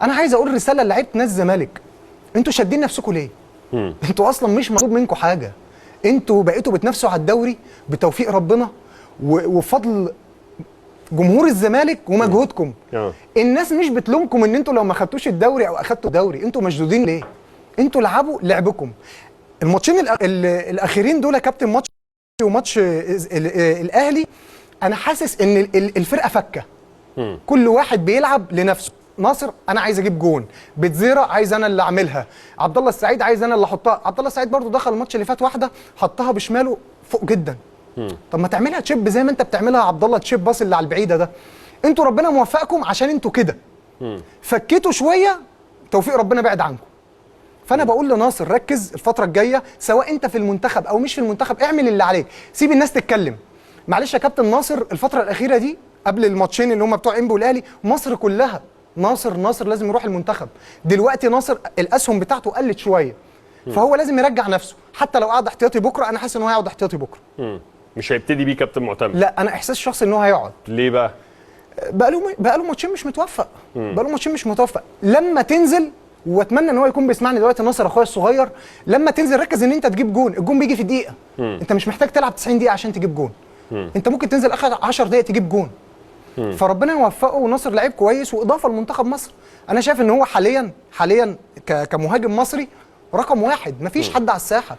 انا عايز اقول رساله لعيبه نادي الزمالك، انتوا شادين نفسكم ليه؟ انتوا اصلا مش مطلوب منكم حاجه، انتوا بقيتوا بتنافسوا على الدوري بتوفيق ربنا وفضل جمهور الزمالك ومجهودكم. الناس مش بتلومكم ان انتوا لو ما خدتوش الدوري او اخدتوا الدوري، انتوا مشدودين ليه؟ انتوا لعبوا لعبكم. الماتشين الاخيرين دول يا كابتن، ماتش وماتش الاهلي، انا حاسس ان الفرقه فكه. كل واحد بيلعب لنفسه. ناصر انا عايز اجيب جون، بتزيرة عايز انا اللي اعملها، عبد الله السعيد عايز انا اللي احطها. عبد الله السعيد برضو دخل الماتش اللي فات واحده حطها بشماله فوق جدا. طب ما تعملها تشيب زي ما انت بتعملها يا عبد الله، تشيب باص اللي على البعيده ده. انتوا ربنا موفقكم عشان انتوا كده فكيتوا شويه، توفيق ربنا بعد عنكم. فانا بقول لناصر ركز الفتره الجايه، سواء انت في المنتخب او مش في المنتخب، اعمل اللي عليك، سيب الناس تتكلم. معلش يا كابتن ناصر، الفتره الاخيره دي قبل الماتشين اللي هم بتوع انبي والاهلي، مصر كلها ناصر لازم يروح المنتخب. دلوقتي ناصر الاسهم بتاعته قلت شويه، فهو لازم يرجع نفسه. حتى لو قعد احتياطي بكره، انا حاسس ان هو هيقعد احتياطي بكره. مش هيبتدي بيه كابتن معتمد؟ لا، انا احساس شخصي ان هو هيقعد. ليه بقى؟ بقى له ماتشين مش متوفق. لما تنزل، واتمنى ان هو يكون بيسمعني دلوقتي ناصر اخويا الصغير، لما تنزل ركز ان انت تجيب جون. الجون بيجي في دقيقه. انت مش محتاج تلعب 90 دقيقه عشان تجيب جون. انت ممكن تنزل اخر 10 دقائق تجيب جون. فربنا يوفقه، وناصر لعيب كويس واضافه لمنتخب مصر. انا شايف ان هو حاليا كمهاجم مصري رقم واحد، مفيش حد على الساحه.